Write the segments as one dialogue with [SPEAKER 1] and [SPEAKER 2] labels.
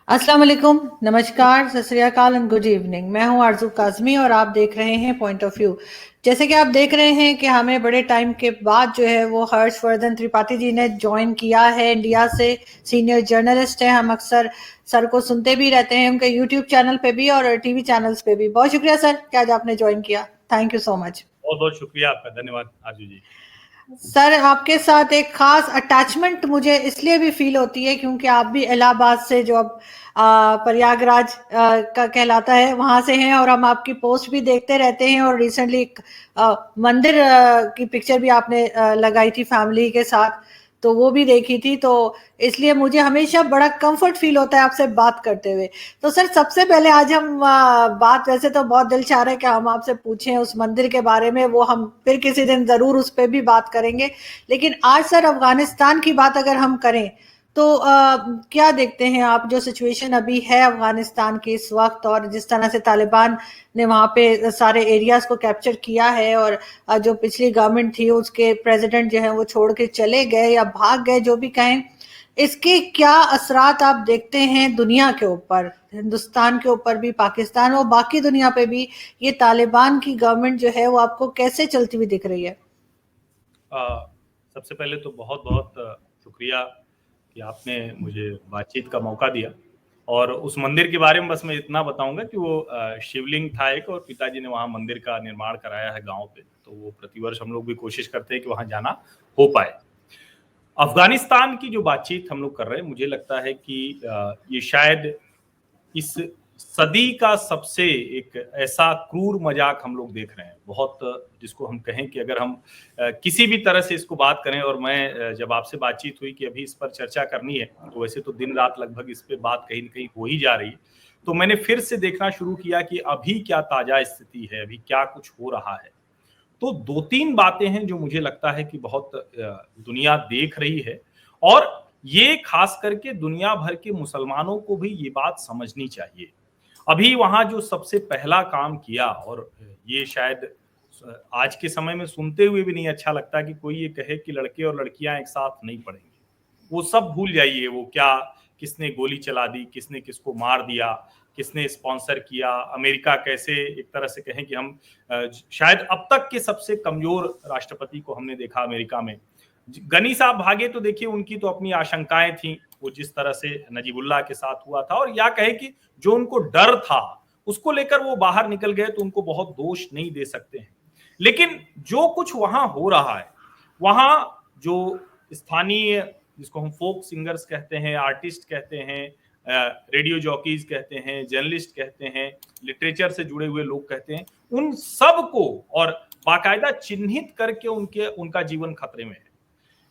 [SPEAKER 1] अस्सलाम वालेकुम, नमस्कार, सत श्री अकाल एंड गुड इवनिंग। मैं हूं आरज़ू काज़मी और आप देख रहे हैं पॉइंट ऑफ व्यू। जैसे कि आप देख रहे हैं कि हमें बड़े टाइम के बाद जो है वो हर्षवर्धन त्रिपाठी जी ने ज्वाइन किया है इंडिया से। सीनियर जर्नलिस्ट हैं, हम अक्सर सर को सुनते भी रहते हैं उनके यूट्यूब चैनल पे भी और टीवी चैनल्स पे भी। बहुत शुक्रिया सर कि आज आपने ज्वाइन किया। Thank you so much.
[SPEAKER 2] बहुत बहुत शुक्रिया आपका, धन्यवाद आजू जी।
[SPEAKER 1] सर आपके साथ एक खास अटैचमेंट मुझे इसलिए भी फील होती है क्योंकि आप भी इलाहाबाद से जो अब प्रयागराज का कहलाता है वहां से हैं और हम आपकी पोस्ट भी देखते रहते हैं और रिसेंटली एक मंदिर की पिक्चर भी आपने लगाई थी फैमिली के साथ, तो वो भी देखी थी। तो इसलिए मुझे हमेशा बड़ा कंफर्ट फील होता है आपसे बात करते हुए। तो सर सबसे पहले आज हम बात, वैसे तो बहुत दिल चाह रहा है कि हम आपसे पूछें उस मंदिर के बारे में, वो हम फिर किसी दिन जरूर उस पर भी बात करेंगे। लेकिन आज सर अफगानिस्तान की बात अगर हम करें तो क्या देखते हैं आप जो सिचुएशन अभी है अफगानिस्तान की इस वक्त, और जिस तरह से तालिबान ने वहां पे सारे एरियाज को कैप्चर किया है और जो पिछली गवर्नमेंट थी उसके प्रेसिडेंट जो है वो छोड़ के चले गए या भाग गए, जो भी कहें, इसके क्या असरात आप देखते हैं दुनिया के ऊपर, हिंदुस्तान के ऊपर भी, पाकिस्तान और बाकी दुनिया पे भी? ये तालिबान की गवर्नमेंट जो है वो आपको कैसे चलती हुई दिख रही है?
[SPEAKER 2] सबसे पहले तो बहुत बहुत शुक्रिया कि आपने मुझे बातचीत का मौका दिया। और उस मंदिर के बारे में बस मैं इतना बताऊंगा कि वो शिवलिंग था एक, और पिताजी ने वहाँ मंदिर का निर्माण कराया है गांव पे, तो वो प्रतिवर्ष हम लोग भी कोशिश करते हैं कि वहाँ जाना हो पाए। अफगानिस्तान की जो बातचीत हम लोग कर रहे हैं, मुझे लगता है कि ये शायद इस सदी का सबसे एक ऐसा क्रूर मजाक हम लोग देख रहे हैं। बहुत, जिसको हम कहें कि अगर हम किसी भी तरह से इसको बात करें, और मैं जब आपसे बातचीत हुई कि अभी इस पर चर्चा करनी है, तो वैसे तो दिन रात लगभग इस पे बात कहीं न कहीं हो ही जा रही है। तो मैंने फिर से देखना शुरू किया कि अभी क्या ताजा स्थिति है, अभी क्या कुछ हो रहा है। तो 2-3 बातें हैं जो मुझे लगता है कि बहुत दुनिया देख रही है, और ये खास करके दुनिया भर के मुसलमानों को भी ये बात समझनी चाहिए। अभी वहाँ जो सबसे पहला काम किया, और ये शायद आज के समय में सुनते हुए भी नहीं अच्छा लगता कि कोई ये कहे कि लड़के और लड़कियां एक साथ नहीं पढ़ेंगे। वो सब भूल जाइए, वो क्या, किसने गोली चला दी, किसने किसको मार दिया, किसने स्पॉन्सर किया, अमेरिका कैसे, एक तरह से कहें कि हम शायद अब तक के सबसे कमजोर राष्ट्रपति को हमने देखा अमेरिका में। गनी साहब भागे तो देखिए उनकी तो अपनी आशंकाएं थी, वो जिस तरह से नजीबुल्लाह के साथ हुआ था, और या कहे कि जो उनको डर था उसको लेकर वो बाहर निकल गए, तो उनको बहुत दोष नहीं दे सकते हैं। लेकिन जो कुछ वहां हो रहा है, वहां जो स्थानीय, जिसको हम फोक सिंगर्स कहते हैं, आर्टिस्ट कहते हैं, रेडियो जॉकीज कहते हैं, जर्नलिस्ट कहते हैं, लिटरेचर से जुड़े हुए लोग कहते हैं, उन सब को और बाकायदा चिन्हित करके उनके उनका जीवन खतरे में है।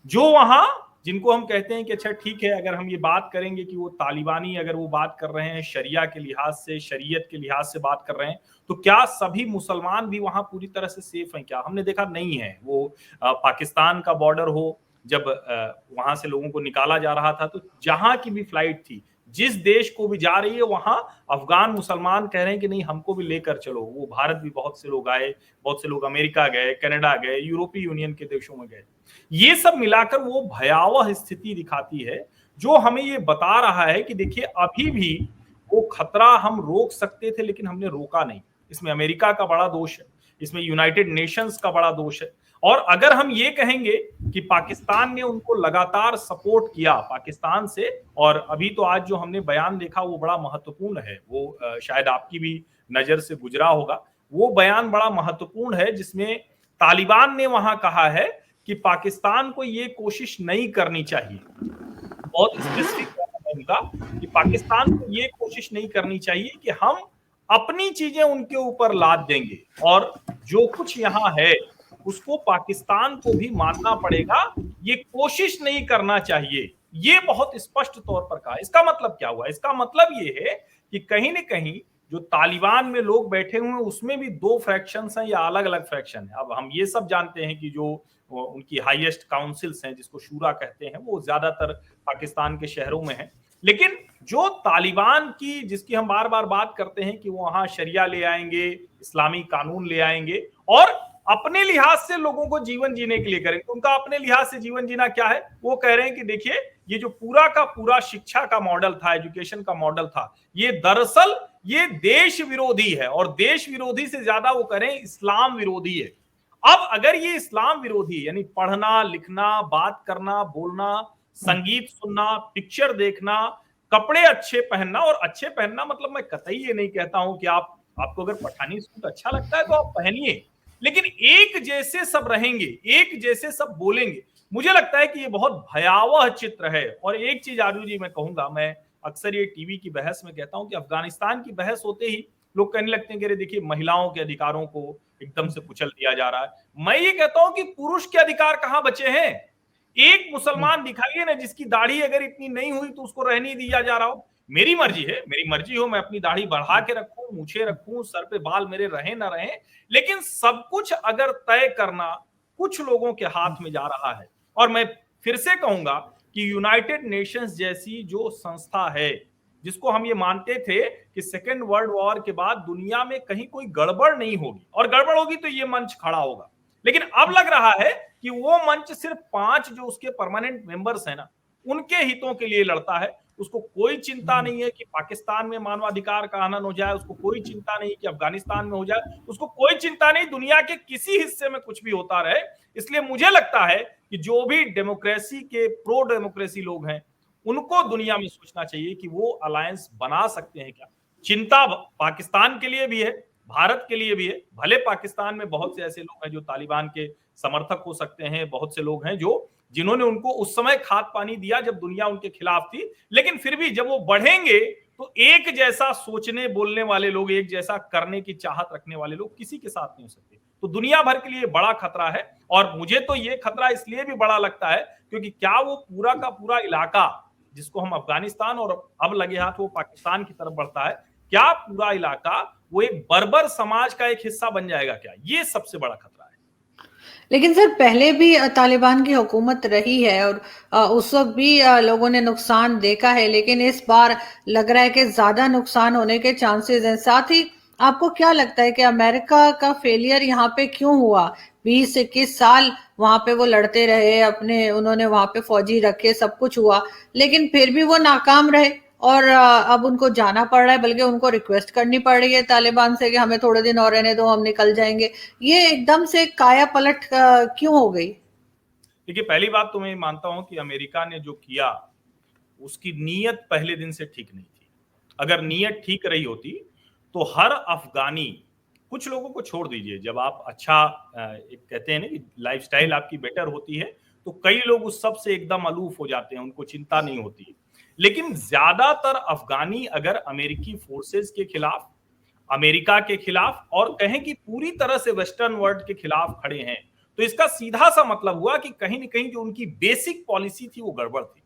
[SPEAKER 2] जो वहां, जिनको हम कहते हैं कि अच्छा ठीक है, अगर हम ये बात करेंगे कि वो तालिबानी अगर वो बात कर रहे हैं शरिया के लिहाज से, शरीयत के लिहाज से बात कर रहे हैं, तो क्या सभी मुसलमान भी वहां पूरी तरह से सेफ हैं? क्या हमने देखा नहीं है। वो पाकिस्तान का बॉर्डर हो, जब वहां से लोगों को निकाला जा रहा था, तो जहां की भी फ्लाइट थी, जिस देश को भी जा रही है, वहां अफगान मुसलमान कह रहे हैं कि नहीं, हमको भी लेकर चलो। वो भारत भी बहुत से लोग आए, बहुत से लोग अमेरिका गए, कनाडा गए, यूरोपीय यूनियन के देशों में गए। ये सब मिलाकर वो भयावह स्थिति दिखाती है, जो हमें ये बता रहा है कि देखिए अभी भी वो खतरा हम रोक सकते थे, लेकिन हमने रोका नहीं। इसमें अमेरिका का बड़ा दोष है, इसमें यूनाइटेड नेशंस का बड़ा दोष है। और अगर हम ये कहेंगे कि पाकिस्तान ने उनको लगातार सपोर्ट किया पाकिस्तान से, और अभी तो आज जो हमने बयान देखा वो बड़ा महत्वपूर्ण है, वो शायद आपकी भी नजर से गुजरा होगा। वो बयान बड़ा महत्वपूर्ण है, जिसमें तालिबान ने वहां कहा है कि पाकिस्तान को ये कोशिश नहीं करनी चाहिए। बहुत स्पेसिफिक है उनका कि पाकिस्तान को ये कोशिश नहीं करनी चाहिए कि हम अपनी चीजें उनके ऊपर लाद देंगे, और जो कुछ यहाँ है उसको पाकिस्तान को भी मानना पड़ेगा, ये कोशिश नहीं करना चाहिए। ये बहुत स्पष्ट तौर पर कहा। इसका मतलब क्या हुआ? इसका मतलब ये है कि कहीं न कहीं जो तालिबान में लोग बैठे हुए हैं, उसमें भी दो फ्रैक्शंस हैं या अलग अलग फ्रैक्शन है। अब हम ये सब जानते हैं कि जो उनकी हाईएस्ट काउंसिल्स हैं, जिसको शूरा कहते हैं, वो ज्यादातर पाकिस्तान के शहरों में है। लेकिन जो तालिबान की, जिसकी हम बार बार बात करते हैं कि वो वहां शरिया ले आएंगे, इस्लामी कानून ले आएंगे, और अपने लिहाज से लोगों को जीवन जीने के लिए करेंगे। तो उनका अपने लिहाज से जीवन जीना क्या है, वो कह रहे हैं कि देखिए ये जो पूरा का पूरा शिक्षा का मॉडल था, एजुकेशन का मॉडल था, ये दरअसल ये देश विरोधी है, और देश विरोधी से ज्यादा वो कह रहे हैं इस्लाम विरोधी है। अब अगर ये इस्लाम विरोधी, यानी पढ़ना लिखना, बात करना, बोलना, संगीत सुनना, पिक्चर देखना, कपड़े अच्छे पहनना, और अच्छे पहनना मतलब मैं कतई ये नहीं कहता हूं कि आपको अगर पठानी सूट अच्छा लगता है तो आप पहनिए, लेकिन एक जैसे सब रहेंगे, एक जैसे सब बोलेंगे, मुझे लगता है कि ये बहुत भयावह चित्र है। और एक चीज आरजू जी मैं कहूंगा, मैं अक्सर ये टीवी की बहस में कहता हूं कि अफगानिस्तान की बहस होते ही लोग कहने लगते हैं कि अरे देखिए महिलाओं के अधिकारों को एकदम से कुचल दिया जा रहा है। मैं ये कहता हूं कि पुरुष के अधिकार कहां बचे हैं? एक मुसलमान दिखाइए ना जिसकी दाढ़ी अगर इतनी नहीं हुई तो उसको रहने दिया जा रहा हो। मेरी मर्जी है, मेरी मर्जी हो, मैं अपनी दाढ़ी बढ़ा के रखूं, मूछे रखूं, सर पे बाल मेरे रहे ना रहे, लेकिन सब कुछ अगर तय करना कुछ लोगों के हाथ में जा रहा है। और मैं फिर से कहूंगा कि यूनाइटेड नेशंस जैसी जो संस्था है, जिसको हम ये मानते थे कि सेकेंड वर्ल्ड वॉर के बाद दुनिया में कहीं कोई गड़बड़ नहीं होगी, और गड़बड़ होगी तो ये मंच खड़ा होगा, लेकिन अब लग रहा है कि वो मंच सिर्फ 5 जो उसके परमानेंट मेंबर्स हैं ना, उनके हितों के लिए लड़ता है। उसको कोई चिंता नहीं है कि पाकिस्तान में मानवाधिकार का हनन हो जाए, उसको कोई चिंता नहीं कि अफगानिस्तान में हो जाए, उसको कोई चिंता नहीं दुनिया के किसी हिस्से में कुछ भी होता रहे। इसलिए मुझे लगता है कि जो भी डेमोक्रेसी के प्रो डेमोक्रेसी लोग हैं, उनको दुनिया में सोचना चाहिए कि वो अलायंस बना सकते हैं क्या। चिंता पाकिस्तान के लिए भी है, भारत के लिए भी है। भले पाकिस्तान में बहुत से ऐसे लोग हैं जो तालिबान के समर्थक हो सकते हैं, बहुत से लोग हैं जो जिन्होंने उनको उस समय खाद पानी दिया जब दुनिया उनके खिलाफ थी, लेकिन फिर भी जब वो बढ़ेंगे तो एक जैसा सोचने बोलने वाले लोग, एक जैसा करने की चाहत रखने वाले लोग किसी के साथ नहीं हो सकते। तो दुनिया भर के लिए बड़ा खतरा है, और मुझे तो ये खतरा इसलिए भी बड़ा लगता है क्योंकि क्या वो पूरा का पूरा इलाका जिसको हम अफगानिस्तान और अब लगे हाथ वो पाकिस्तान की तरफ बढ़ता है, क्या पूरा इलाका वो एक बर्बर समाज का एक हिस्सा बन जाएगा क्या? ये सबसे बड़ा खतरा है।
[SPEAKER 1] लेकिन सर पहले भी तालिबान की हुकूमत रही है, और उस वक्त भी लोगों ने नुकसान देखा है, लेकिन इस बार लग रहा है कि ज्यादा नुकसान होने के चांसेस हैं। साथ ही आपको क्या लगता है कि अमेरिका का फेलियर यहाँ पे क्यों हुआ? 20-21 साल वहां पे वो लड़ते रहे, अपने उन्होंने वहां पे फौजी रखे, सब कुछ हुआ, लेकिन फिर भी वो नाकाम रहे, और अब उनको जाना पड़ रहा है, बल्कि उनको रिक्वेस्ट करनी पड़ रही है तालिबान से कि हमें थोड़े दिन और रहने दो, हम निकल जाएंगे। ये एकदम से काया पलट क्यों हो गई?
[SPEAKER 2] देखिए, पहली बात तो मैं मानता हूं कि अमेरिका ने जो किया उसकी नीयत पहले दिन से ठीक नहीं थी। अगर नीयत ठीक रही होती तो हर अफगानी, कुछ लोगों को छोड़ दीजिए, जब आप अच्छा एक कहते हैं ना कि लाइफस्टाइल आपकी बेटर होती है तो कई लोग उस सब से एकदम अलूफ हो जाते हैं, उनको चिंता नहीं होती। लेकिन ज्यादातर अफगानी अगर अमेरिकी फोर्सेस के खिलाफ, अमेरिका के खिलाफ, और कहें कि पूरी तरह से वेस्टर्न वर्ल्ड के खिलाफ खड़े हैं, तो इसका सीधा सा मतलब हुआ कि कहीं ना कहीं जो उनकी बेसिक पॉलिसी थी वो गड़बड़ थी।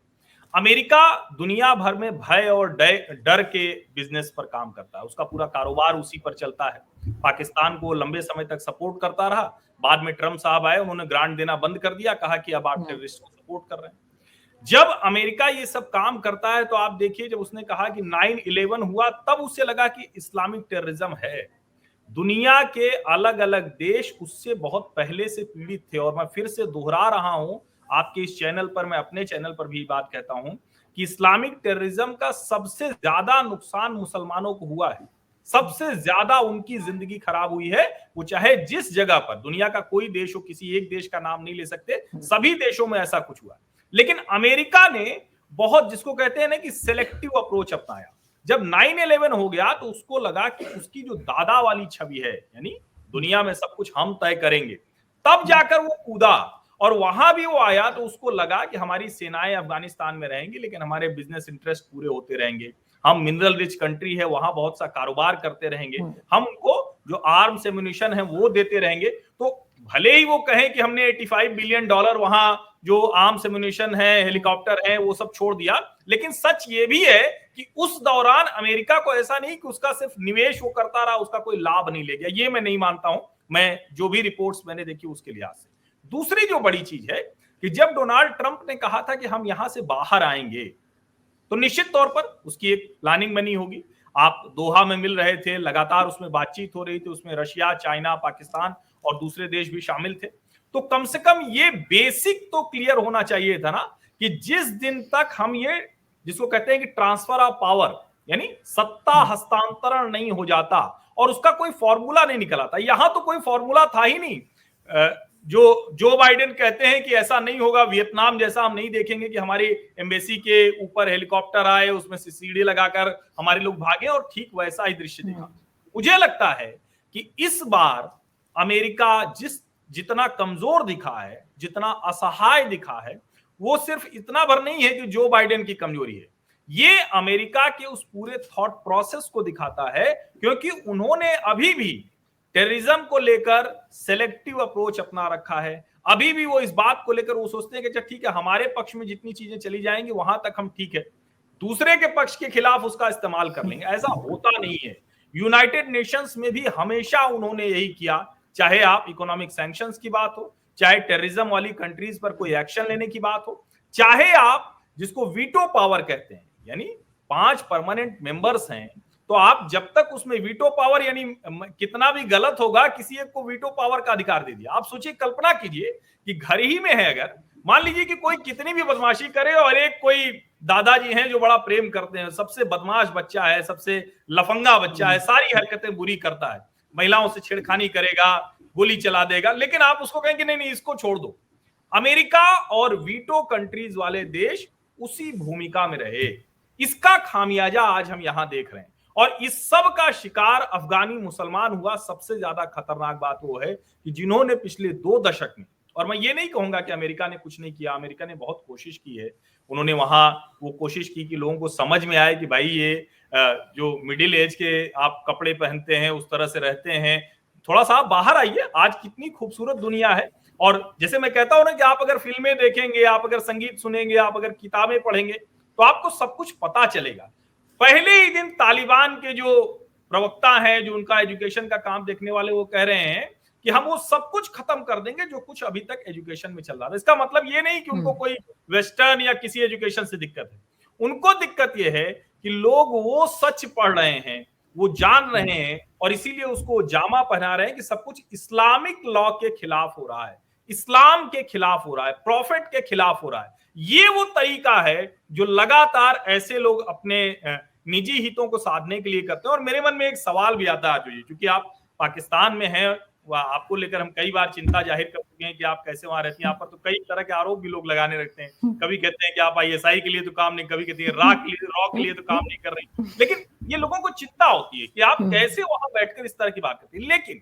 [SPEAKER 2] अमेरिका दुनिया भर में भय और डर के बिजनेस पर काम करता है, उसका पूरा कारोबार उसी पर चलता है। पाकिस्तान को लंबे समय तक सपोर्ट करता रहा, बाद में ट्रम्प साहब आए, उन्होंने ग्रांट देना बंद कर दिया, कहा कि अब आप टेररिस्ट को सपोर्ट कर रहे हैं। जब अमेरिका ये सब काम करता है तो आप देखिए, जब उसने कहा कि 9/11 हुआ तब उसे लगा कि इस्लामिक टेररिज्म है। दुनिया के अलग अलग देश उससे बहुत पहले से पीड़ित थे, और मैं फिर से दोहरा रहा हूं आपके इस चैनल पर, मैं अपने चैनल पर भी बात कहता हूं कि इस्लामिक टेररिज्म का सबसे ज्यादा नुकसान मुसलमानों को हुआ है, सबसे ज्यादा उनकी जिंदगी खराब हुई है। वो चाहे जिस जगह पर, दुनिया का कोई देश हो, किसी एक देश का नाम नहीं ले सकते, सभी देशों में ऐसा कुछ हुआ। लेकिन अमेरिका ने बहुत, जिसको कहते हैं ना कि सिलेक्टिव अप्रोच अपनाया। जब 9/11 हो गया तो उसको लगा कि उसकी जो दादा वाली छवि है, यानी दुनिया में सब कुछ हम तय करेंगे, तब जाकर वो कूदा, और वहां भी वो आया तो उसको लगा कि हमारी सेनाएं अफगानिस्तान में रहेंगी, लेकिन हमारे बिजनेस इंटरेस्ट पूरे होते रहेंगे, हम मिनरल रिच कंट्री है, वहां बहुत सा कारोबार करते रहेंगे, हम उनको जो आर्म्स एम्युनिशन है वो देते रहेंगे। तो भले ही वो कहें कि हमने $85 बिलियन वहां जो आर्म्स एम्युनिशन है, हेलीकॉप्टर है, वो सब छोड़ दिया, लेकिन सच ये भी है कि उस दौरान अमेरिका को ऐसा नहीं कि उसका सिर्फ निवेश वो करता रहा, उसका कोई लाभ नहीं ले गया, ये मैं नहीं मानता हूं, मैं जो भी रिपोर्ट्स मैंने देखी उसके लिहाज से। दूसरी जो बड़ी चीज है कि जब डोनाल्ड ट्रंप ने कहा था कि हम यहां से बाहर आएंगे, तो निश्चित तौर पर उसकी एक प्लानिंग बनी होगी। आप दोहा में मिल रहे थे, लगातार उसमें बातचीत हो रही थी, उसमें रशिया, चाइना, पाकिस्तान और दूसरे देश भी शामिल थे। तो कम से कम ये बेसिक तो क्लियर होना चाहिए था ना कि जिस दिन तक हम ये जिसको कहते हैं कि ट्रांसफर ऑफ पावर यानी सत्ता हस्तांतरण नहीं हो जाता और उसका कोई फॉर्मूला नहीं निकला था। यहां तो कोई फॉर्मूला था ही नहीं। जो बाइडेन कहते हैं कि ऐसा नहीं होगा, वियतनाम जैसा हम नहीं देखेंगे कि हमारी एम्बेसी के ऊपर हेलीकॉप्टर आए, उसमें से सीढ़ी लगाकर हमारे लोग भागे, और ठीक वैसा ही दृश्य देखा। मुझे लगता है कि इस बार अमेरिका जितना कमजोर दिखा है, जितना असहाय दिखा है, वो सिर्फ इतना भर नहीं है कि जो बाइडेन की कमजोरी है, ये अमेरिका के उस पूरे थॉट प्रोसेस को दिखाता है, क्योंकि उन्होंने अभी भी टेररिज्म को लेकर सेलेक्टिव अप्रोच अपना रखा है। अभी भी वो इस बात को लेकर वो सोचते हैं कि अच्छा ठीक है, हमारे पक्ष में जितनी चीजें चली जाएंगी वहां तक हम ठीक है, दूसरे के पक्ष के खिलाफ उसका इस्तेमाल कर लेंगे। ऐसा होता नहीं है। यूनाइटेड नेशंस में भी हमेशा उन्होंने यही किया, चाहे आप इकोनॉमिक सैंक्शंस की बात हो, चाहे टेररिज्म वाली कंट्रीज पर कोई एक्शन लेने की बात हो, चाहे आप जिसको वीटो पावर कहते हैं, यानी 5 परमानेंट मेंबर्स हैं, तो आप जब तक उसमें वीटो पावर यानी कितना भी गलत होगा, किसी एक को वीटो पावर का अधिकार दे दिया। आप सोचिए, कल्पना कीजिए कि घर ही में है, अगर मान लीजिए कि कोई कितनी भी बदमाशी करे और एक कोई दादाजी हैं जो बड़ा प्रेम करते हैं, सबसे बदमाश बच्चा है, सबसे लफंगा बच्चा है, सारी हरकतें बुरी करता है, महिलाओं से छेड़खानी करेगा, गोली चला देगा, लेकिन आप उसको कहेंगे नहीं नहीं इसको छोड़ दो। अमेरिका और वीटो कंट्रीज वाले देश उसी भूमिका में रहे। इसका खामियाजा आज हम यहां देख रहे हैं, और इस सब का शिकार अफगानी मुसलमान हुआ। सबसे ज्यादा खतरनाक बात वो है कि जिन्होंने पिछले 2 दशक में, और मैं ये नहीं कहूंगा कि अमेरिका ने कुछ नहीं किया, अमेरिका ने बहुत कोशिश की है। उन्होंने वहां वो कोशिश की कि लोगों को समझ में आए कि भाई ये जो मिडिल एज के आप कपड़े पहनते हैं, उस तरह से रहते हैं, थोड़ा सा बाहर आइए, आज कितनी खूबसूरत दुनिया है। और जैसे मैं कहता हूं ना कि आप अगर फिल्में देखेंगे, आप अगर संगीत सुनेंगे, आप अगर किताबें पढ़ेंगे, तो आपको सब कुछ पता चलेगा। पहले ही दिन तालिबान के जो प्रवक्ता हैं, जो उनका एजुकेशन का काम देखने वाले, वो कह रहे हैं कि हम वो सब कुछ खत्म कर देंगे जो कुछ अभी तक एजुकेशन में चल रहा था। इसका मतलब ये नहीं कि उनको कोई वेस्टर्न या किसी एजुकेशन से दिक्कत है, उनको दिक्कत ये है कि लोग वो सच पढ़ रहे हैं, वो जान रहे हैं, और इसीलिए उसको जामा पहना रहे हैं कि सब कुछ इस्लामिक लॉ के खिलाफ हो रहा है, इस्लाम के खिलाफ हो रहा है, प्रॉफिट के खिलाफ हो रहा है। ये वो तरीका है जो लगातार ऐसे लोग अपने निजी हितों को साधने के लिए करते हैं। और मेरे मन में एक सवाल भी आता है, क्योंकि आप पाकिस्तान में हैं, आपको लेकर हम कई बार चिंता जाहिर कर चुके हैं कि आप कैसे वहां रहती हैं। आप पर तो कई तरह के आरोप भी लोग लगाने रखते हैं। कभी कहते हैं कि आप ISI के लिए तो काम नहीं, कभी कहते हैं रॉ के लिए तो काम नहीं कर रही। लेकिन ये लोगों को चिंता होती है कि आप कैसे वहां बैठकर इस तरह की बात करती है। लेकिन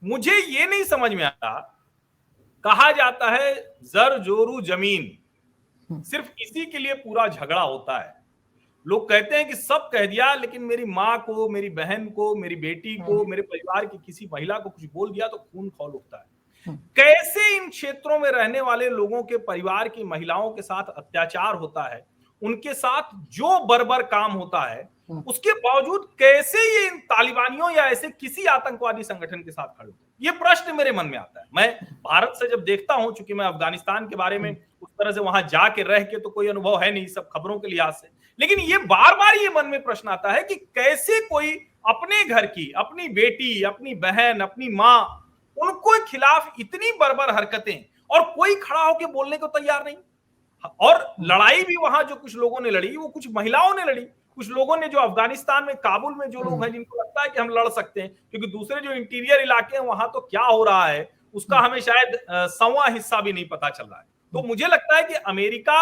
[SPEAKER 2] मुझे ये नहीं समझ में आता, कहा जाता है जर जोरू जमीन, सिर्फ इसी के लिए पूरा झगड़ा होता है। लोग कहते हैं कि सब कह दिया, लेकिन मेरी माँ को, मेरी बहन को, मेरी बेटी को, मेरे परिवार की किसी महिला को कुछ बोल दिया तो खून खौल उठता है। कैसे इन क्षेत्रों में रहने वाले लोगों के परिवार की महिलाओं के साथ अत्याचार होता है, उनके साथ जो बर्बर काम होता है, उसके बावजूद कैसे ये इन तालिबानियों या ऐसे किसी आतंकवादी संगठन के साथ खड़े होते हैं, ये प्रश्न मेरे मन में आता है। मैं भारत से जब देखता हूं, चूंकि मैं अफगानिस्तान के बारे में उस तरह से वहां जाके रह के तो कोई अनुभव है नहीं, सब खबरों के लिहाज से, लेकिन ये बार बार ये मन में प्रश्न आता है कि कैसे कोई अपने घर की, अपनी बेटी, अपनी बहन, अपनी माँ, उनको खिलाफ इतनी बर्बर हरकतें, और कोई खड़ा होकर बोलने को तैयार नहीं। और लड़ाई भी वहां जो कुछ लोगों ने लड़ी, वो कुछ महिलाओं ने लड़ी, कुछ लोगों ने, जो अफगानिस्तान में काबुल में जो लोग हैं जिनको लगता है कि हम लड़ सकते हैं, क्योंकि दूसरे जो इंटीरियर इलाके हैं वहां तो क्या हो रहा है उसका हमें शायद 100वां हिस्सा भी नहीं पता चल रहा है। तो मुझे लगता है कि अमेरिका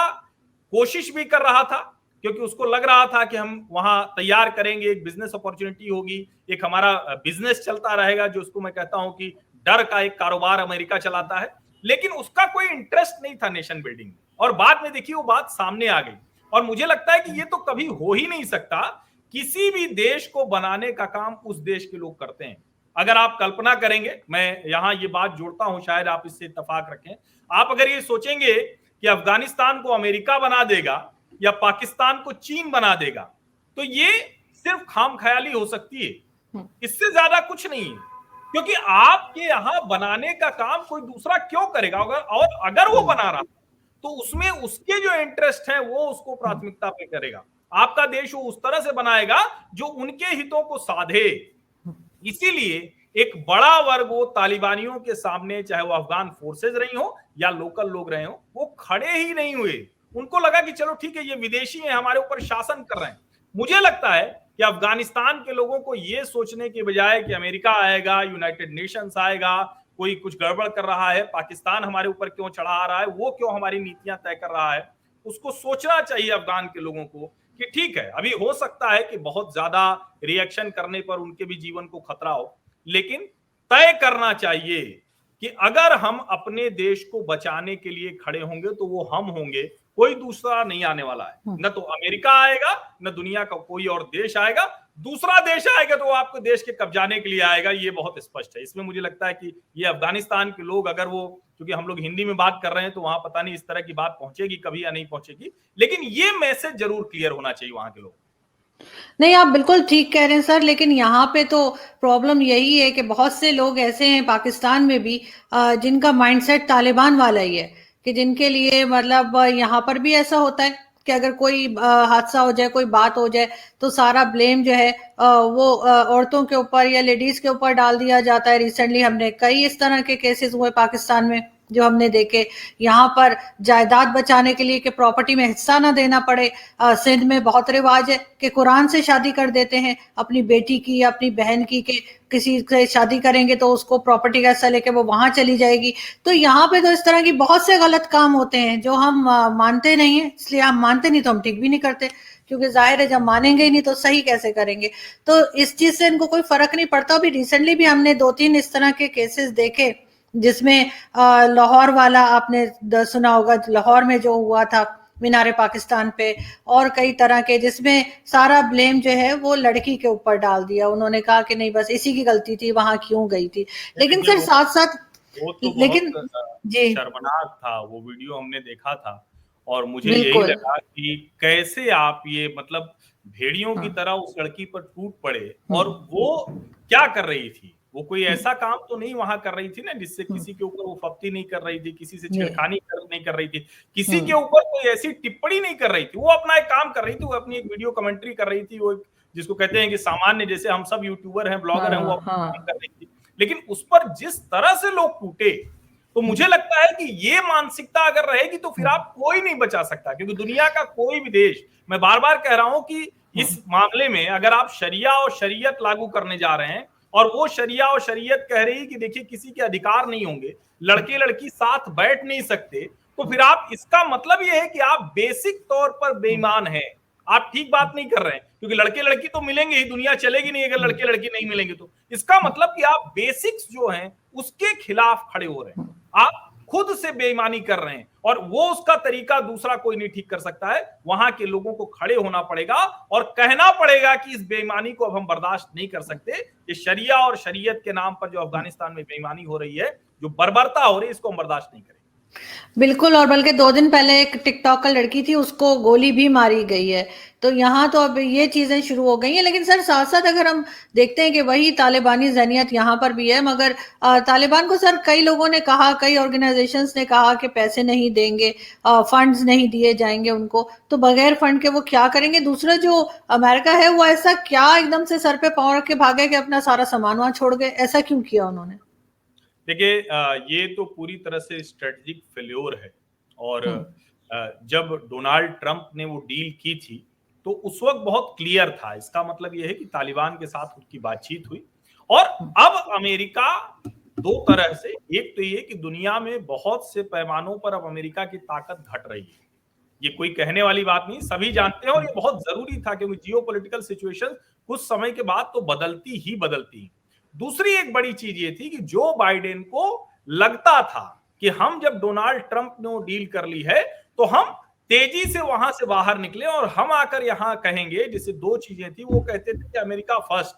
[SPEAKER 2] कोशिश भी कर रहा था, क्योंकि उसको लग रहा था कि हम वहां तैयार करेंगे, एक बिजनेस अपॉर्चुनिटी होगी, एक हमारा बिजनेस चलता रहेगा, जो उसको मैं कहता हूं कि डर का एक कारोबार अमेरिका चलाता है। लेकिन उसका कोई इंटरेस्ट नहीं था नेशन बिल्डिंग में, और बाद में देखिए वो बात सामने आ गई। और मुझे लगता है कि ये तो कभी हो ही नहीं सकता, किसी भी देश को बनाने का काम उस देश के लोग करते हैं। अगर आप कल्पना करेंगे, मैं यहां ये बात जोड़ता हूं, शायद आप इससे इत्तेफाक रखें, आप अगर ये सोचेंगे कि अफगानिस्तान को अमेरिका बना देगा या पाकिस्तान को चीन बना देगा, तो ये सिर्फ खामख्याली हो सकती है, इससे ज्यादा कुछ नहीं है। क्योंकि आपके यहां बनाने का काम कोई दूसरा क्यों करेगा? अगर वो बना रहा तो उसमें उसके जो इंटरेस्ट है वो उसको प्राथमिकता पे करेगा। आपका देश वो उस तरह से बनाएगा जो उनके हितों को साधे। इसीलिए एक बड़ा वर्ग वो तालिबानियों के सामने, चाहे वो अफगान फोर्सेज रही हो या लोकल लोग रहे हो, वो खड़े ही नहीं हुए। उनको लगा कि चलो ठीक है, ये विदेशी हैं, हमारे ऊपर शासन कर रहे हैं। मुझे लगता है कि अफगानिस्तान के लोगों को ये सोचने के बजाय कि अमेरिका आएगा, यूनाइटेड नेशंस आएगा, कोई कुछ गड़बड़ कर रहा है, पाकिस्तान हमारे ऊपर क्यों चढ़ा आ रहा है, वो क्यों हमारी नीतियां तय कर रहा है, उसको सोचना चाहिए अफगान के लोगों को कि ठीक है, अभी हो सकता है कि बहुत ज्यादा रिएक्शन करने पर उनके भी जीवन को खतरा हो, लेकिन तय करना चाहिए कि अगर हम अपने देश को बचाने के लिए खड़े होंगे तो वो हम होंगे, कोई दूसरा नहीं आने वाला है। न तो अमेरिका आएगा, न दुनिया का कोई और देश आएगा। दूसरा देश आएगा तो वो आपको देश के कब्जाने के लिए आएगा, ये बहुत स्पष्ट है। इसमें मुझे लगता है कि ये अफगानिस्तान के लोग, अगर वो, क्योंकि हम लोग हिंदी में बात कर रहे हैं तो वहां पता नहीं इस तरह की बात पहुंचेगी कभी या नहीं पहुंचेगी, लेकिन ये मैसेज जरूर क्लियर होना चाहिए वहां के लोग।
[SPEAKER 1] नहीं, आप बिल्कुल ठीक कह रहे हैं सर, लेकिन यहाँ पे तो प्रॉब्लम यही है कि बहुत से लोग ऐसे हैं पाकिस्तान में भी जिनका माइंडसेट तालिबान वाला ही है, कि जिनके लिए मतलब यहाँ पर भी ऐसा होता है कि अगर कोई हादसा हो जाए, कोई बात हो जाए, तो सारा ब्लेम जो है वो औरतों के ऊपर या लेडीज के ऊपर डाल दिया जाता है। रिसेंटली हमने कई इस तरह के केसेस हुए पाकिस्तान में जो हमने देखे। यहाँ पर जायदाद बचाने के लिए कि प्रॉपर्टी में हिस्सा ना देना पड़े, सिंध में बहुत रिवाज है कि कुरान से शादी कर देते हैं अपनी बेटी की या अपनी बहन की, कि किसी से शादी करेंगे तो उसको प्रॉपर्टी का हिस्सा लेके वो वहां चली जाएगी। तो यहाँ पे तो इस तरह की बहुत से गलत काम होते हैं जो हम मानते नहीं है, इसलिए हम मानते नहीं तो हम ठीक भी नहीं करते, क्योंकि जाहिर है जब मानेंगे ही नहीं तो सही कैसे करेंगे। तो इस चीज से इनको कोई फर्क नहीं पड़ता। अभी रिसेंटली भी हमने 2-3 इस तरह के केसेस देखे जिसमें लाहौर वाला आपने सुना होगा, लाहौर में जो हुआ था मीनारे पाकिस्तान पे, और कई तरह के जिसमें सारा ब्लेम जो है वो लड़की के ऊपर डाल दिया। उन्होंने कहा कि नहीं बस इसी की गलती थी, वहां क्यों गई थी। लेकिन
[SPEAKER 2] देखिए
[SPEAKER 1] सर साथ साथ,
[SPEAKER 2] वो तो
[SPEAKER 1] लेकिन
[SPEAKER 2] बहुत
[SPEAKER 1] जी
[SPEAKER 2] शर्मनाक था, वो वीडियो हमने देखा था और मुझे यही
[SPEAKER 1] बिल्कुल,
[SPEAKER 2] लगा कि कैसे आप ये मतलब भेड़ियों की
[SPEAKER 1] हाँ,
[SPEAKER 2] तरह उस लड़की पर टूट पड़े। और वो क्या कर रही थी, वो कोई ऐसा काम तो नहीं वहां कर रही थी ना जिससे किसी के ऊपर वो फप्ती नहीं कर रही थी, किसी से
[SPEAKER 1] जी,
[SPEAKER 2] छेड़खानी नहीं कर रही थी, किसी के ऊपर कोई ऐसी टिप्पणी नहीं कर रही थी। वो अपना एक काम कर रही थी, वो अपनी एक वीडियो कमेंट्री कर रही थी, वो जिसको कहते हैं कि सामान्य, जैसे हम सब यूट्यूबर हैं, ब्लॉगर हैं, वो
[SPEAKER 1] हाँ
[SPEAKER 2] अपना काम
[SPEAKER 1] हाँ,
[SPEAKER 2] कर रही थी। लेकिन उस पर जिस तरह से लोग टूटे, तो मुझे लगता है कि ये मानसिकता अगर रहेगी तो फिर आप कोई नहीं बचा सकता, क्योंकि दुनिया का कोई भी देश, मैं बार बार कह रहा हूं कि इस मामले में अगर आप शरिया और शरीयत लागू करने जा रहे हैं और वो शरिया और शरीयत कह रही है कि देखिए किसी के अधिकार नहीं होंगे, लड़के लड़की साथ बैठ नहीं सकते, तो फिर आप, इसका मतलब ये है कि आप बेसिक तौर पर बेईमान हैं, आप ठीक बात नहीं कर रहे हैं। क्योंकि लड़के लड़की तो मिलेंगे ही, दुनिया चलेगी नहीं अगर लड़के लड़की नहीं मिलेंगे। तो इसका मतलब कि आप बेसिक्स जो हैं उसके खिलाफ खड़े हो रहे हैं, आप खुद से बेईमानी कर रहे हैं, और वो उसका तरीका दूसरा कोई नहीं ठीक कर सकता है। वहां के लोगों को खड़े होना पड़ेगा और कहना पड़ेगा कि इस बेईमानी को अब हम बर्दाश्त नहीं कर सकते। ये शरिया और शरीयत के नाम पर जो अफगानिस्तान में बेईमानी हो रही है, जो बर्बरता हो रही है, इसको हम बर्दाश्त नहीं करेंगे।
[SPEAKER 1] बिल्कुल। और बल्कि 2 दिन पहले एक टिकटॉक का लड़की थी, उसको गोली भी मारी गई है। तो यहाँ तो अब ये चीजें शुरू हो गई हैं। लेकिन सर साथ साथ अगर हम देखते हैं कि वही तालिबानी जहनियत यहाँ पर भी है, मगर तालिबान को सर कई लोगों ने कहा, कई ऑर्गेनाइजेशंस ने कहा कि पैसे नहीं देंगे, फंड्स नहीं दिए जाएंगे उनको, तो बगैर फंड के वो क्या करेंगे। दूसरा जो अमेरिका है वो ऐसा क्या एकदम से सर पे पाँव रख के भागे कि अपना सारा सामान वहां छोड़ गए, ऐसा क्यों किया उन्होंने।
[SPEAKER 2] देखिए ये तो पूरी तरह से स्ट्रेटेजिक फेल्योर है। और
[SPEAKER 1] हम्म
[SPEAKER 2] जब डोनाल्ड ट्रंप ने वो डील की थी तो उस वक्त बहुत क्लियर था, इसका मतलब ये है कि तालिबान के साथ उनकी बातचीत हुई। और अब अमेरिका दो तरह से, एक तो ये कि दुनिया में बहुत से पैमानों पर अब अमेरिका की ताकत घट रही है, ये कोई कहने वाली बात नहीं, सभी जानते हैं, और ये बहुत जरूरी था क्योंकि जियोपॉलिटिकल सिचुएशन कुछ समय के बाद तो बदलती ही बदलती। दूसरी एक बड़ी चीज ये थी कि जो बाइडेन को लगता था कि हम जब डोनाल्ड ट्रंप ने वो डील कर ली है तो हम तेजी से वहां से बाहर निकले और हम आकर यहां कहेंगे, जैसे दो चीजें थी, वो कहते थे कि अमेरिका फर्स्ट,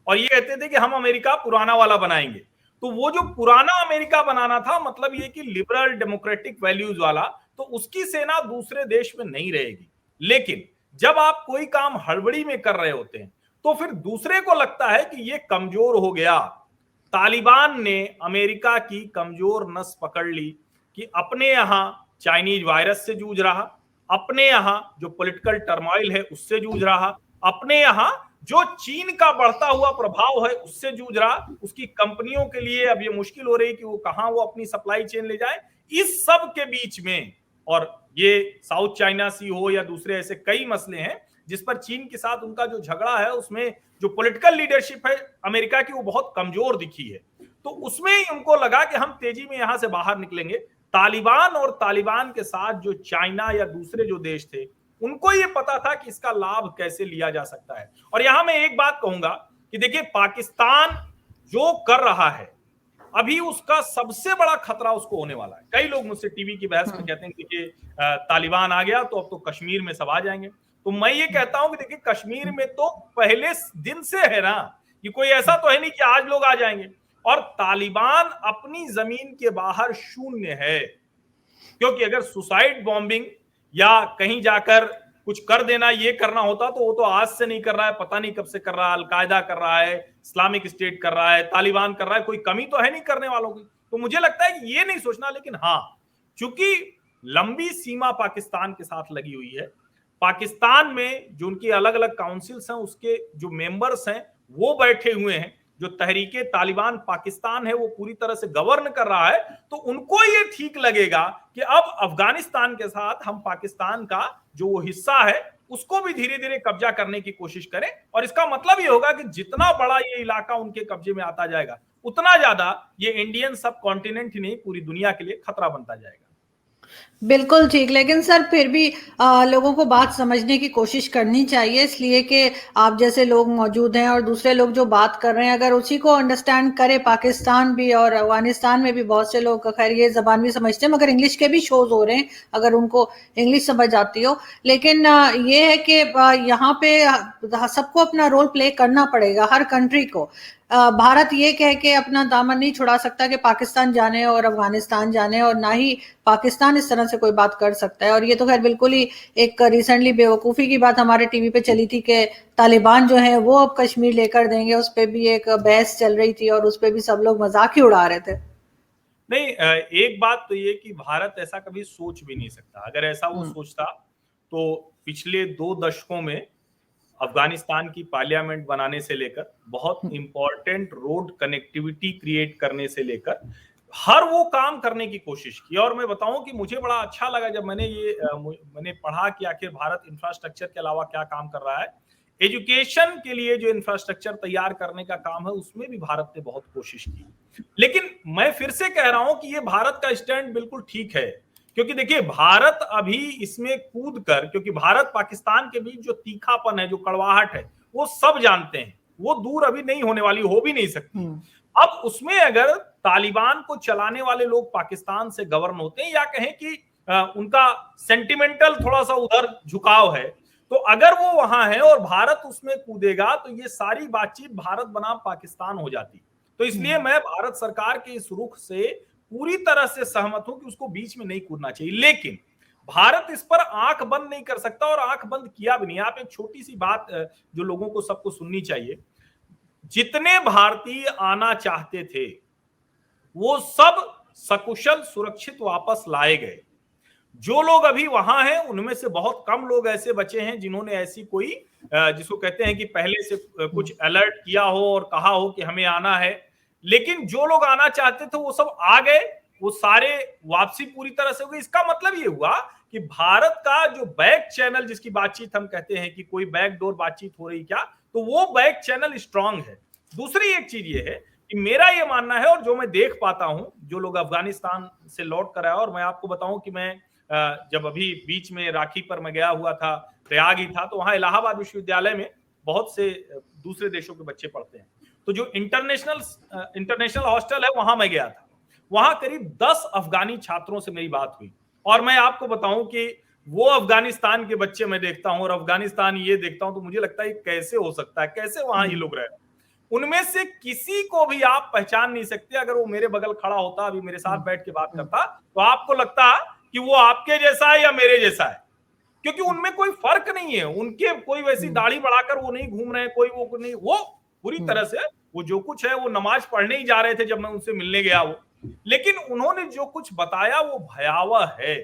[SPEAKER 2] और ये कहते थे कि हम अमेरिका पुराना वाला बनाएंगे। तो वो जो पुराना अमेरिका बनाना था, मतलब ये कि लिबरल डेमोक्रेटिक वैल्यूज वाला, तो उसकी सेना दूसरे देश में नहीं रहेगी। लेकिन जब आप कोई काम हड़बड़ी में कर रहे होते हैं तो फिर दूसरे को लगता है कि ये कमजोर हो गया। तालिबान ने अमेरिका की कमजोर नस पकड़ ली कि अपने यहां चाइनीज वायरस से जूझ रहा, अपने यहाँ जो पॉलिटिकल टर्मोइल है उससे जूझ रहा, अपने यहाँ जो चीन का बढ़ता हुआ प्रभाव है उससे जूझ रहा, उसकी कंपनियों के लिए अब ये मुश्किल हो रही कि वो कहां वो अपनी सप्लाई चेन ले जाए। इस सब के बीच में, और ये साउथ चाइना सी हो या दूसरे ऐसे कई मसले हैं जिस पर चीन के साथ उनका जो झगड़ा है उसमें जो पॉलिटिकल लीडरशिप है अमेरिका की वो बहुत कमजोर दिखी है। तो उसमें ही उनको लगा कि हम तेजी में यहां से बाहर निकलेंगे। तालिबान और तालिबान के साथ जो चाइना या दूसरे जो देश थे उनको ये पता था कि इसका लाभ कैसे लिया जा सकता है। और यहां मैं एक बात कहूंगा कि देखिए पाकिस्तान जो कर रहा है अभी उसका सबसे बड़ा खतरा उसको होने वाला है। कई लोग मुझसे टीवी की बहस में कहते हैं कि देखिए तालिबान आ गया तो अब तो कश्मीर में सब आ जाएंगे। तो मैं ये कहता हूं कि देखिए कश्मीर में तो पहले दिन से है ना, कि कोई ऐसा तो है नहीं कि आज लोग आ जाएंगे। और तालिबान अपनी जमीन के बाहर शून्य है, क्योंकि अगर सुसाइड बॉम्बिंग या कहीं जाकर कुछ कर देना ये करना होता तो वो तो आज से नहीं कर रहा है, पता नहीं कब से कर रहा है। अलकायदा कर रहा है, इस्लामिक स्टेट कर रहा है, तालिबान कर रहा है, कोई कमी तो है नहीं करने वालों की। तो मुझे लगता है कि ये नहीं सोचना, लेकिन हाँ चूंकि लंबी सीमा पाकिस्तान के साथ लगी हुई है, पाकिस्तान में जो उनकी अलग अलग काउंसिल्स हैं उसके जो मेंबर्स हैं वो बैठे हुए हैं, जो तहरीके तालिबान पाकिस्तान है वो पूरी तरह से गवर्न कर रहा है, तो उनको ये ठीक लगेगा कि अब अफगानिस्तान के साथ हम पाकिस्तान का जो वो हिस्सा है उसको भी धीरे धीरे कब्जा करने की कोशिश करें। और इसका मतलब ये होगा कि जितना बड़ा ये इलाका उनके कब्जे में आता जाएगा उतना ज्यादा ये इंडियन सब कॉन्टिनेंट ही नहीं पूरी दुनिया के लिए खतरा बनता जाएगा।
[SPEAKER 1] बिल्कुल ठीक, लेकिन सर फिर भी लोगों को बात समझने की कोशिश करनी चाहिए, इसलिए कि आप जैसे लोग मौजूद हैं और दूसरे लोग जो बात कर रहे हैं अगर उसी को अंडरस्टैंड करे, पाकिस्तान भी और अफगानिस्तान में भी बहुत से लोग खैर ये जबान भी समझते हैं, मगर इंग्लिश के भी शोज हो रहे हैं अगर उनको इंग्लिश समझ आती हो। लेकिन ये है कि यहाँ पे सबको अपना रोल प्ले करना पड़ेगा, हर कंट्री को। भारत ये कह के अपना दामन नहीं छुड़ा सकता कि पाकिस्तान जाने और अफगानिस्तान जाने, और ना ही पाकिस्तान इस तरह से कोई बात कर सकता है। और ये तो खैर बिल्कुल ही एक रिसेंटली बेवकूफ़ी की बात हमारे टीवी पे चली थी कि तालिबान जो है वो अब कश्मीर लेकर देंगे, उस पर भी एक बहस चल रही थी और उस पर भी सब लोग मजाक ही उड़ा रहे थे।
[SPEAKER 2] नहीं, एक बात तो ये कि भारत ऐसा कभी सोच भी नहीं सकता। अगर ऐसा वो सोचता तो पिछले 2 दशकों में अफगानिस्तान की पार्लियामेंट बनाने से लेकर बहुत इंपॉर्टेंट रोड कनेक्टिविटी क्रिएट करने से लेकर हर वो काम करने की कोशिश की। और मैं बताऊं कि मुझे बड़ा अच्छा लगा जब मैंने पढ़ा कि आखिर भारत इंफ्रास्ट्रक्चर के अलावा क्या काम कर रहा है। एजुकेशन के लिए जो इंफ्रास्ट्रक्चर तैयार करने का काम है उसमें भी भारत ने बहुत कोशिश की। लेकिन मैं फिर से कह रहा हूं कि ये भारत का स्टैंड बिल्कुल ठीक है, क्योंकि देखिए भारत अभी इसमें कूद कर, क्योंकि भारत पाकिस्तान के बीच जो तीखापन है, जो कड़वाहट है, वो सब जानते हैं, वो दूर अभी नहीं होने वाली, हो भी नहीं सकती। अब उसमें अगर तालिबान को चलाने वाले लोग पाकिस्तान से गवर्न होते हैं या कहें कि उनका सेंटिमेंटल थोड़ा सा उधर झुकाव है, तो अगर वो वहां है और भारत उसमें कूदेगा तो ये सारी बातचीत भारत बनाम पाकिस्तान हो जाती। तो इसलिए मैं भारत सरकार के इस रुख से पूरी तरह से सहमत हूं कि उसको बीच में नहीं कूदना चाहिए। लेकिन भारत इस पर आंख बंद नहीं कर सकता और आंख बंद किया भी नहीं। आप एक छोटी सी बात जो लोगों को सबको सुननी चाहिए, जितने भारतीय आना चाहते थे वो सब सकुशल सुरक्षित वापस लाए गए। जो लोग अभी वहां हैं उनमें से बहुत कम लोग ऐसे बचे हैं जिन्होंने ऐसी कोई जिसको कहते हैं कि पहले से कुछ अलर्ट किया हो और कहा हो कि हमें आना है। लेकिन जो लोग आना चाहते थे वो सब आ गए, वो सारे वापसी पूरी तरह से हो गई। इसका मतलब ये हुआ कि भारत का जो बैक चैनल जिसकी बातचीत हम कहते हैं कि कोई बैकडोर बातचीत हो रही क्या, तो वो बैक चैनल स्ट्रांग है। दूसरी एक चीज ये है कि मेरा ये मानना है और जो मैं देख पाता हूं, जो लोग अफगानिस्तान से लौट कर आए, और मैं आपको बताऊं कि मैं जब अभी बीच में राखी पर मैं गया हुआ था, प्रयाग ही था, तो वहां इलाहाबाद विश्वविद्यालय में बहुत से दूसरे देशों के बच्चे पढ़ते हैं। तो जो इंटरनेशनल हॉस्टल है वहां मैं गया था, वहां करीब 10 अफगानी छात्रों से मेरी बात हुई। और मैं आपको बताऊं कि वो अफगानिस्तान के बच्चे मैं देखता हूं और अफगानिस्तान ये देखता हूं तो मुझे लगता है कैसे हो सकता है, कैसे वहां ये लोग रहे। उनमें से किसी को भी आप पहचान नहीं सकते। अगर वो मेरे बगल खड़ा होता, अभी मेरे साथ बैठ के बात करता, तो आपको लगता कि वो आपके जैसा है या मेरे जैसा है, क्योंकि उनमें कोई फर्क नहीं है। उनके कोई वैसी दाढ़ी बढ़ाकर वो नहीं घूम रहे हैं, कोई वो नहीं, वो पूरी तरह से वो जो कुछ है वो नमाज पढ़ने ही जा रहे थे जब मैं उनसे मिलने गया वो। लेकिन उन्होंने जो कुछ बताया वो भयावह है।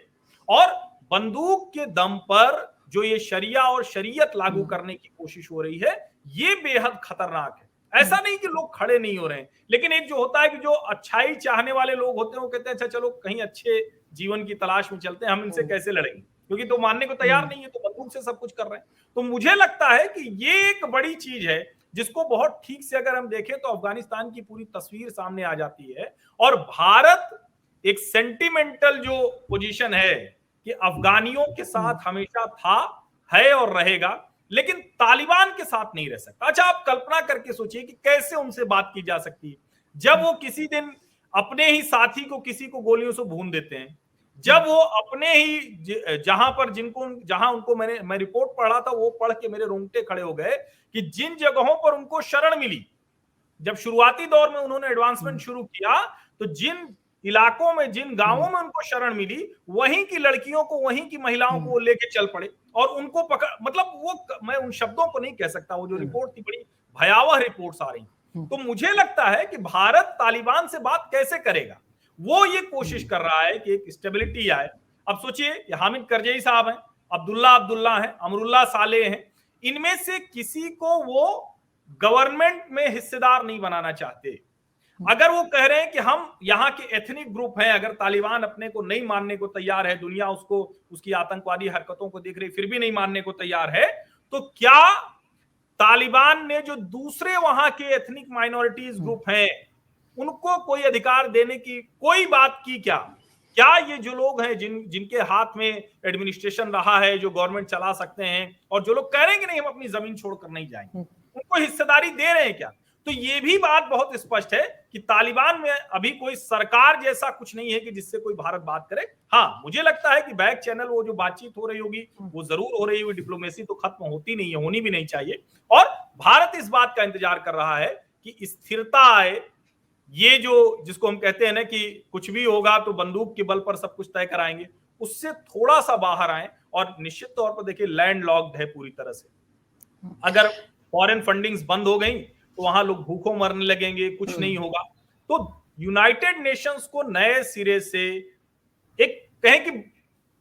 [SPEAKER 2] और बंदूक के दम पर जो ये शरिया और शरीयत लागू करने की कोशिश हो रही है, ये बेहद खतरनाक है। ऐसा नहीं कि लोग खड़े नहीं हो रहे हैं, लेकिन एक जो होता है कि जो अच्छाई चाहने वाले लोग होते हैं वो कहते हैं अच्छा चलो कहीं अच्छे जीवन की तलाश में चलते हैं, हम इनसे कैसे लड़ेंगे, क्योंकि तो मानने को तैयार नहीं है, तो बंदूक से सब कुछ कर रहे हैं। तो मुझे लगता है कि ये एक बड़ी चीज है जिसको बहुत ठीक से अगर हम देखें तो अफगानिस्तान की पूरी तस्वीर सामने आ जाती है। और भारत एक सेंटिमेंटल जो पोजीशन है कि अफगानियों के साथ हमेशा था, है और रहेगा, लेकिन तालिबान के साथ नहीं रह सकता। अच्छा, आप कल्पना करके सोचिए कि कैसे उनसे बात की जा सकती है जब वो किसी दिन अपने ही साथी को किसी को गोलियों से भून देते हैं, जब वो अपने ही जहां उनको मैं रिपोर्ट पढ़ा था, वो पढ़ के मेरे रोंगटे खड़े हो गए कि जिन जगहों पर उनको शरण मिली, जब शुरुआती दौर में उन्होंने एडवांसमेंट शुरू किया, तो जिन इलाकों में, जिन गांवों में उनको शरण मिली, वहीं की लड़कियों को, वहीं की महिलाओं को वो लेके चल पड़े और उनको पकड़, मतलब वो, मैं उन शब्दों को नहीं कह सकता, वो जो रिपोर्ट थी बड़ी भयावह रिपोर्ट्स आ रही। तो मुझे लगता है कि भारत तालिबान से बात कैसे करेगा, वो ये कोशिश कर रहा है कि एक स्टेबिलिटी आए। अब सोचिए, हामिद करजई साहब हैं, अब्दुल्ला हैं, अमरुल्लाह सालेह हैं, इनमें से किसी को वो गवर्नमेंट में हिस्सेदार नहीं बनाना चाहते। अगर वो कह रहे हैं कि हम यहाँ के एथनिक ग्रुप हैं, अगर तालिबान अपने को नहीं मानने को तैयार है, दुनिया उसको, उसकी आतंकवादी हरकतों को देख रही, फिर भी नहीं मानने को तैयार है, तो क्या तालिबान ने जो दूसरे वहां के एथनिक माइनॉरिटीज ग्रुप हैं उनको कोई अधिकार देने की कोई बात की? क्या ये जो लोग हैं जिनके हाथ में एडमिनिस्ट्रेशन रहा है, जो गवर्नमेंट चला सकते हैं, और जो लोग कह रहे हैं कि नहीं हम अपनी जमीन छोड़कर नहीं जाएंगे, उनको हिस्सेदारी दे रहे हैं क्या? तो ये भी बात बहुत स्पष्ट है कि तालिबान में अभी कोई सरकार जैसा कुछ नहीं है कि जिससे कोई भारत बात करे। हाँ, मुझे लगता है कि बैक चैनल वो जो बातचीत हो रही होगी वो जरूर हो रही होगी, डिप्लोमेसी तो खत्म होती नहीं है, होनी भी नहीं चाहिए, और भारत इस बात का इंतजार कर रहा है कि स्थिरता आए। ये जो जिसको हम कहते हैं ना कि कुछ भी होगा तो बंदूक के बल पर सब कुछ तय कराएंगे, उससे थोड़ा सा बाहर आए। और निश्चित तौर पर देखिए, लैंड लॉक्ड है पूरी तरह से। अगर फॉरेन फंडिंग्स बंद हो गई तो वहां लोग भूखों मरने लगेंगे, कुछ नहीं होगा। तो यूनाइटेड नेशंस को नए सिरे से, एक कहें कि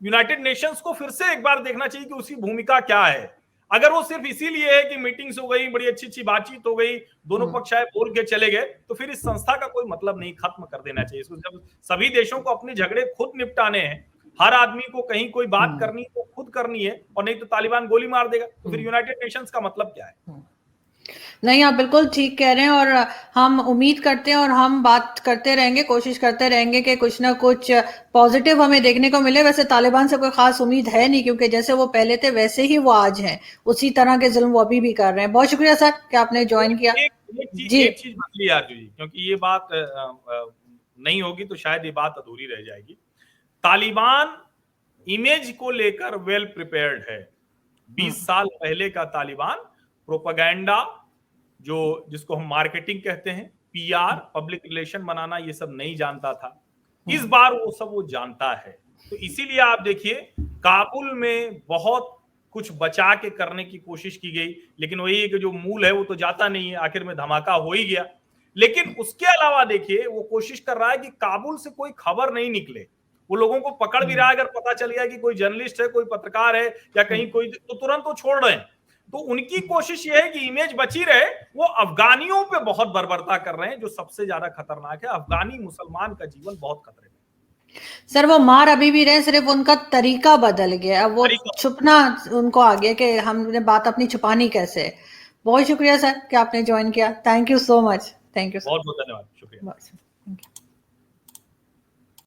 [SPEAKER 2] यूनाइटेड नेशंस को फिर से एक बार देखना चाहिए कि उसकी भूमिका क्या है। अगर वो सिर्फ इसीलिए है कि मीटिंग्स हो गई, बड़ी अच्छी बातचीत हो गई, दोनों पक्ष आए बोल के चले गए, तो फिर इस संस्था का कोई मतलब नहीं, खत्म कर देना चाहिए इसको। जब सभी देशों को अपने झगड़े खुद निपटाने हैं, हर आदमी को कहीं कोई बात करनी तो खुद करनी है, और नहीं तो तालिबान गोली मार देगा, तो फिर यूनाइटेड नेशंस का मतलब क्या है?
[SPEAKER 1] नहीं, आप बिल्कुल ठीक कह रहे हैं, और हम उम्मीद करते हैं और हम बात करते रहेंगे, कोशिश करते रहेंगे कि कुछ ना कुछ पॉजिटिव हमें देखने को मिले। वैसे तालिबान से कोई खास उम्मीद है नहीं, क्योंकि जैसे वो पहले थे वैसे ही वो आज हैं, उसी तरह के जुल्म वो अभी भी कर रहे हैं। बहुत शुक्रिया सर कि आपने ज्वाइन किया।
[SPEAKER 2] एक चीज बदली यार जी, क्योंकि ये बात नहीं होगी तो शायद ये बात अधूरी रह जाएगी। तालिबान इमेज को लेकर वेल प्रिपेयर्ड है। 20 साल पहले का तालिबान प्रोपेगेंडा, जिसको हम मार्केटिंग कहते हैं, पीआर, पब्लिक रिलेशन बनाना, ये सब नहीं जानता था। इस बार वो सब वो जानता है। तो इसीलिए आप देखिए, काबुल में बहुत कुछ बचा के करने की कोशिश की गई, लेकिन वही है कि जो मूल है वो तो जाता नहीं है, आखिर में धमाका हो ही गया। लेकिन उसके अलावा देखिए, वो कोशिश कर रहा है कि काबुल से कोई खबर नहीं निकले। वो लोगों को पकड़ भी रहा है, अगर पता चल गया कि कोई जर्नलिस्ट है, कोई पत्रकार है, या कहीं कोई, तो तुरंत वो छोड़ रहे हैं। तो उनकी कोशिश ये है कि इमेज बची रहे। वो अफगानियों पे बहुत बर्बरता कर रहे हैं, जो सबसे ज्यादा खतरनाक है। अफगानी मुसलमान का जीवन बहुत खतरे में।
[SPEAKER 1] सर, वो मार अभी भी रहे, सिर्फ उनका तरीका बदल गया। अब वो छुपना उनको आ गया कि हमने बात अपनी छुपानी कैसे। बहुत शुक्रिया सर कि आपने ज्वाइन किया। Thank you so much. Thank you,
[SPEAKER 2] बहुत बहुत धन्यवाद, शुक्रिया।